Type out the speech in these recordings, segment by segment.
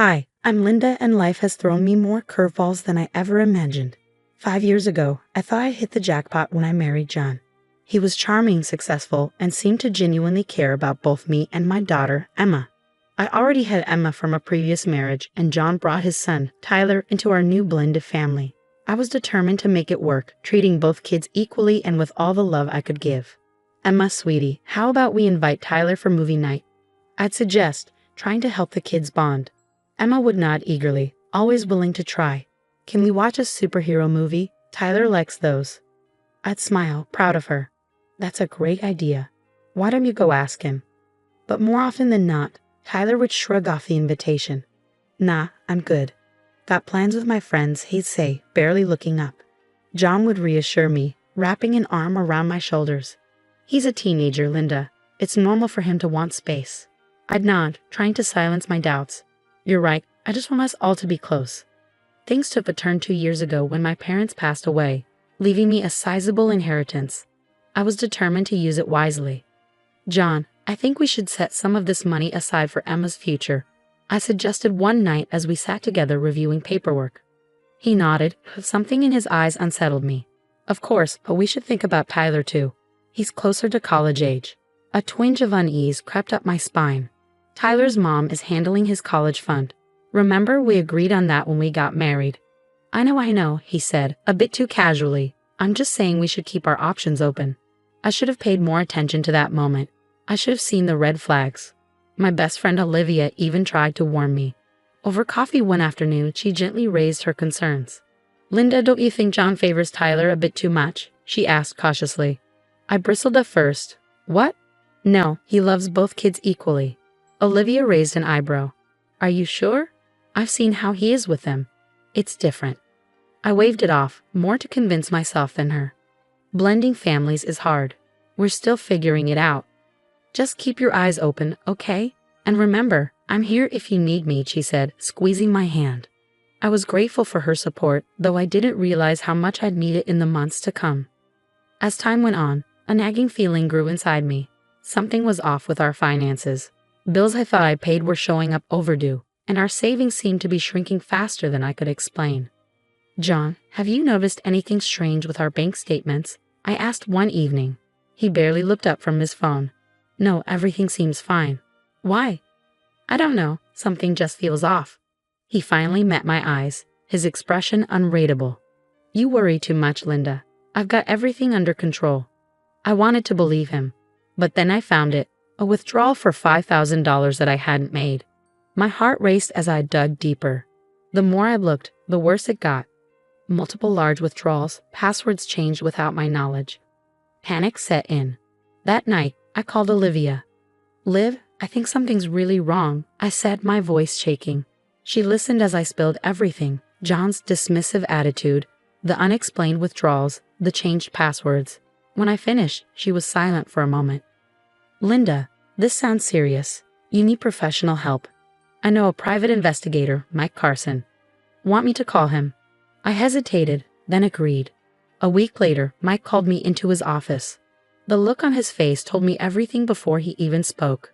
Hi, I'm Linda, and life has thrown me more curveballs than I ever imagined. 5 years ago, I thought I hit the jackpot when I married John. He was charming, successful, and seemed to genuinely care about both me and my daughter, Emma. I already had Emma from a previous marriage, and John brought his son, Tyler, into our new blended family. I was determined to make it work, treating both kids equally and with all the love I could give. Emma, sweetie, how about we invite Tyler for movie night? I'd suggest, trying to help the kids bond. Emma would nod eagerly, always willing to try. Can we watch a superhero movie? Tyler likes those. I'd smile, proud of her. That's a great idea. Why don't you go ask him? But more often than not, Tyler would shrug off the invitation. Nah, I'm good. Got plans with my friends, he'd say, barely looking up. John would reassure me, wrapping an arm around my shoulders. He's a teenager, Linda. It's normal for him to want space. I'd nod, trying to silence my doubts. You're right, I just want us all to be close. Things took a turn 2 years ago when my parents passed away, leaving me a sizable inheritance. I was determined to use it wisely. John, I think we should set some of this money aside for Emma's future, I suggested one night as we sat together reviewing paperwork. He nodded, but something in his eyes unsettled me. Of course, but we should think about Tyler too. He's closer to college age. A twinge of unease crept up my spine. Tyler's mom is handling his college fund. Remember, we agreed on that when we got married. I know, he said, a bit too casually. I'm just saying we should keep our options open. I should have paid more attention to that moment. I should have seen the red flags. My best friend Olivia even tried to warn me. Over coffee one afternoon, she gently raised her concerns. Linda, don't you think John favors Tyler a bit too much? She asked cautiously. I bristled at first. What? No, he loves both kids equally. Olivia raised an eyebrow. Are you sure? I've seen how he is with them. It's different. I waved it off, more to convince myself than her. Blending families is hard. We're still figuring it out. Just keep your eyes open, okay? And remember, I'm here if you need me, she said, squeezing my hand. I was grateful for her support, though I didn't realize how much I'd need it in the months to come. As time went on, a nagging feeling grew inside me. Something was off with our finances. Bills I thought I paid were showing up overdue, and our savings seemed to be shrinking faster than I could explain. John, have you noticed anything strange with our bank statements? I asked one evening. He barely looked up from his phone. No, everything seems fine. Why? I don't know, something just feels off. He finally met my eyes, his expression unreadable. You worry too much, Linda. I've got everything under control. I wanted to believe him, but then I found it, a withdrawal for $5,000 that I hadn't made. My heart raced as I dug deeper. The more I looked, the worse it got. Multiple large withdrawals, passwords changed without my knowledge. Panic set in. That night, I called Olivia. Liv, I think something's really wrong, I said, my voice shaking. She listened as I spilled everything, John's dismissive attitude, the unexplained withdrawals, the changed passwords. When I finished, she was silent for a moment. Linda, this sounds serious. You need professional help. I know a private investigator, Mike Carson. Want me to call him? I hesitated, then agreed. A week later, Mike called me into his office. The look on his face told me everything before he even spoke.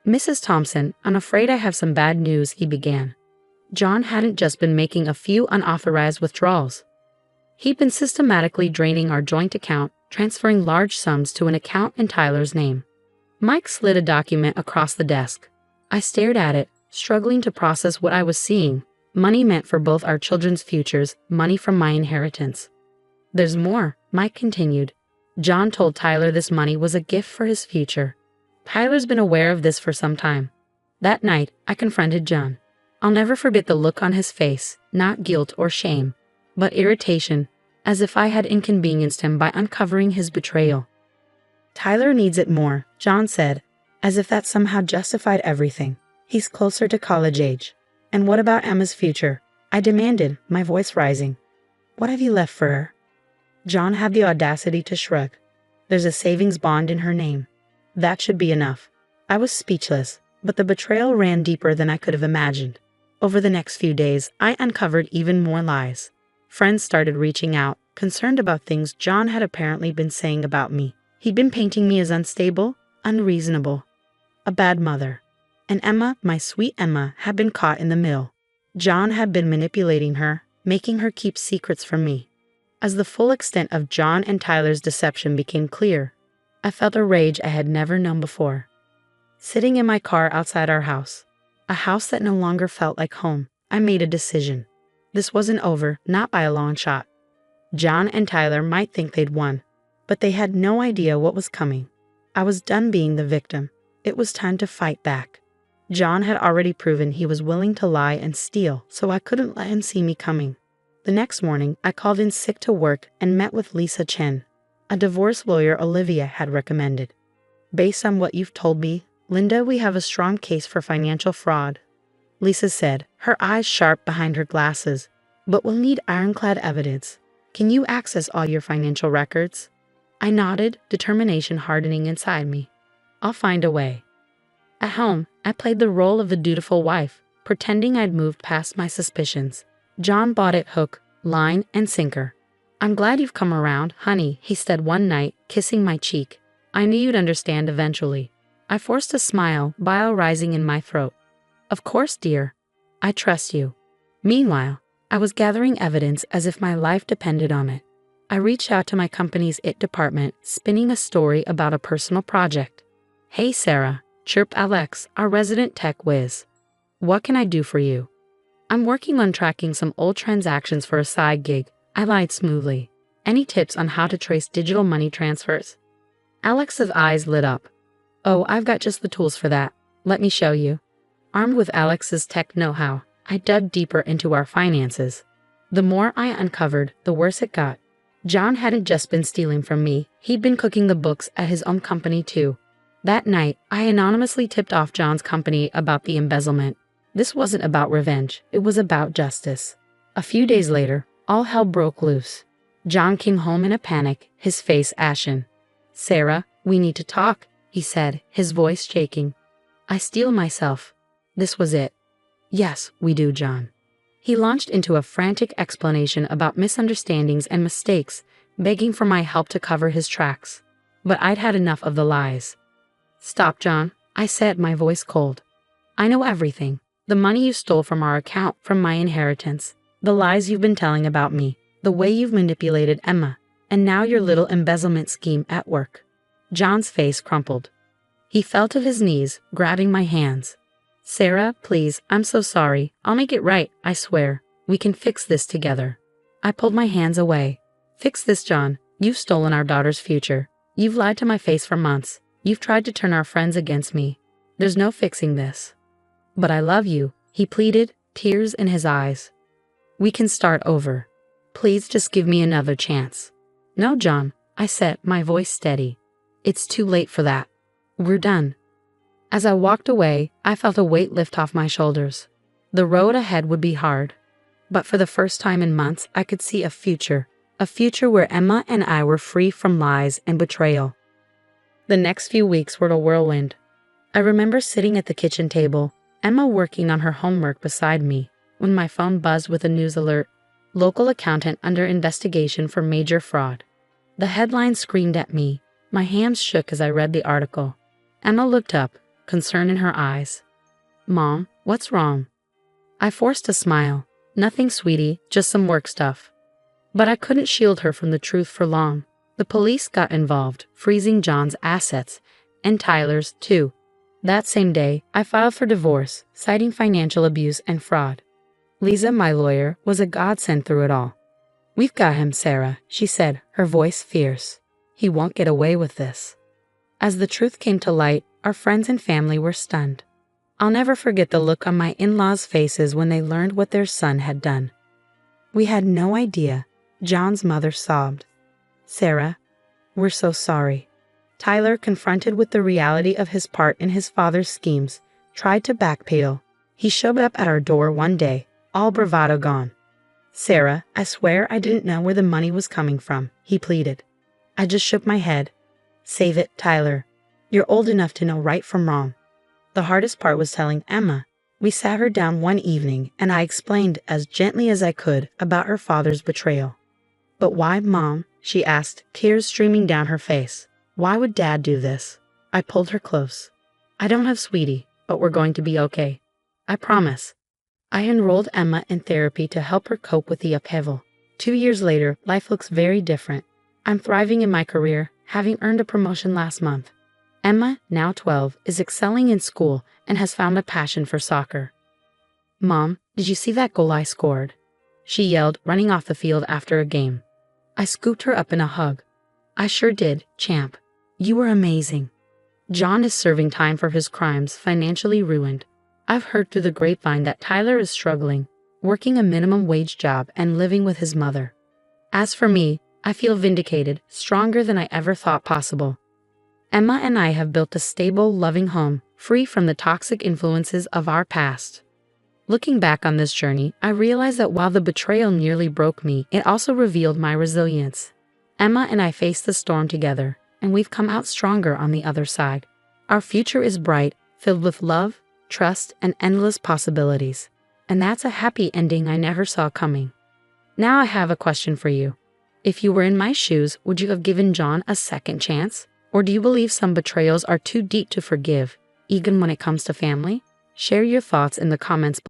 Mrs. Thompson, I'm afraid I have some bad news, he began. John hadn't just been making a few unauthorized withdrawals. He'd been systematically draining our joint account, transferring large sums to an account in Tyler's name. Mike slid a document across the desk. I stared at it, struggling to process what I was seeing. Money meant for both our children's futures, money from my inheritance. There's more, Mike continued. John told Tyler this money was a gift for his future. Tyler's been aware of this for some time. That night, I confronted John. I'll never forget the look on his face, not guilt or shame, but irritation, as if I had inconvenienced him by uncovering his betrayal. Tyler needs it more, John said, as if that somehow justified everything. He's closer to college age. And what about Emma's future? I demanded, my voice rising. What have you left for her? John had the audacity to shrug. There's a savings bond in her name. That should be enough. I was speechless, but the betrayal ran deeper than I could have imagined. Over the next few days, I uncovered even more lies. Friends started reaching out, concerned about things John had apparently been saying about me. He'd been painting me as unstable, unreasonable, a bad mother. And Emma, my sweet Emma, had been caught in the middle. John had been manipulating her, making her keep secrets from me. As the full extent of John and Tyler's deception became clear, I felt a rage I had never known before. Sitting in my car outside our house, a house that no longer felt like home, I made a decision. This wasn't over, not by a long shot. John and Tyler might think they'd won, but they had no idea what was coming. I was done being the victim. It was time to fight back. John had already proven he was willing to lie and steal, so I couldn't let him see me coming. The next morning, I called in sick to work and met with Lisa Chen, a divorce lawyer Olivia had recommended. Based on what you've told me, Linda, we have a strong case for financial fraud, Lisa said, her eyes sharp behind her glasses. But we'll need ironclad evidence. Can you access all your financial records? I nodded, determination hardening inside me. I'll find a way. At home, I played the role of the dutiful wife, pretending I'd moved past my suspicions. John bought it hook, line, and sinker. I'm glad you've come around, honey, he said one night, kissing my cheek. I knew you'd understand eventually. I forced a smile, bile rising in my throat. Of course, dear. I trust you. Meanwhile, I was gathering evidence as if my life depended on it. I reached out to my company's IT department, spinning a story about a personal project. Hey, Sarah, chirped Alex, our resident tech whiz. What can I do for you? I'm working on tracking some old transactions for a side gig, I lied smoothly. Any tips on how to trace digital money transfers? Alex's eyes lit up. Oh, I've got just the tools for that. Let me show you. Armed with Alex's tech know-how, I dug deeper into our finances. The more I uncovered, the worse it got. John hadn't just been stealing from me, he'd been cooking the books at his own company too. That night, I anonymously tipped off John's company about the embezzlement. This wasn't about revenge, it was about justice. A few days later, all hell broke loose. John came home in a panic, his face ashen. Sarah, we need to talk, he said, his voice shaking. I steel myself. This was it. Yes, we do, John. He launched into a frantic explanation about misunderstandings and mistakes, begging for my help to cover his tracks. But I'd had enough of the lies. Stop, John, I said, my voice cold. I know everything. The money you stole from our account, from my inheritance, the lies you've been telling about me, the way you've manipulated Emma, and now your little embezzlement scheme at work. John's face crumpled. He fell to his knees, grabbing my hands. Sarah, please, I'm so sorry. I'll make it right, I swear. We can fix this together. I pulled my hands away. Fix this, John. You've stolen our daughter's future. You've lied to my face for months. You've tried to turn our friends against me. There's no fixing this. But I love you, he pleaded, tears in his eyes. We can start over. Please just give me another chance. No, John, I said, my voice steady. It's too late for that. We're done. As I walked away, I felt a weight lift off my shoulders. The road ahead would be hard. But for the first time in months, I could see a future where Emma and I were free from lies and betrayal. The next few weeks were a whirlwind. I remember sitting at the kitchen table, Emma working on her homework beside me, when my phone buzzed with a news alert. Local accountant under investigation for major fraud. The headline screamed at me. My hands shook as I read the article. Emma looked up, concern in her eyes. Mom, what's wrong? I forced a smile. Nothing, sweetie, just some work stuff. But I couldn't shield her from the truth for long. The police got involved, freezing John's assets, and Tyler's too. That same day, I filed for divorce, citing financial abuse and fraud. Lisa, my lawyer, was a godsend through it all. We've got him, Sarah, she said, her voice fierce. He won't get away with this. As the truth came to light, our friends and family were stunned. I'll never forget the look on my in-laws' faces when they learned what their son had done. We had no idea, John's mother sobbed. Sarah, we're so sorry. Tyler, confronted with the reality of his part in his father's schemes, tried to backpedal. He showed up at our door one day, all bravado gone. Sarah, I swear I didn't know where the money was coming from, he pleaded. I just shook my head. Save it, Tyler. You're old enough to know right from wrong. The hardest part was telling Emma. We sat her down one evening and I explained as gently as I could about her father's betrayal. But why, Mom? She asked, tears streaming down her face. Why would Dad do this? I pulled her close. I don't have, sweetie. but we're going to be okay. I promise. I enrolled Emma in therapy to help her cope with the upheaval. 2 years later, life looks very different. I'm thriving in my career, having earned a promotion last month. Emma, now 12, is excelling in school and has found a passion for soccer. Mom, did you see that goal I scored? She yelled, running off the field after a game. I scooped her up in a hug. I sure did, champ. You were amazing. John is serving time for his crimes, financially ruined. I've heard through the grapevine that Tyler is struggling, working a minimum wage job and living with his mother. As for me, I feel vindicated, stronger than I ever thought possible. Emma and I have built a stable, loving home, free from the toxic influences of our past. Looking back on this journey, I realize that while the betrayal nearly broke me, it also revealed my resilience. Emma and I faced the storm together, and we've come out stronger on the other side. Our future is bright, filled with love, trust, and endless possibilities. And that's a happy ending I never saw coming. Now I have a question for you. If you were in my shoes, would you have given John a second chance? Or do you believe some betrayals are too deep to forgive, even when it comes to family? Share your thoughts in the comments below.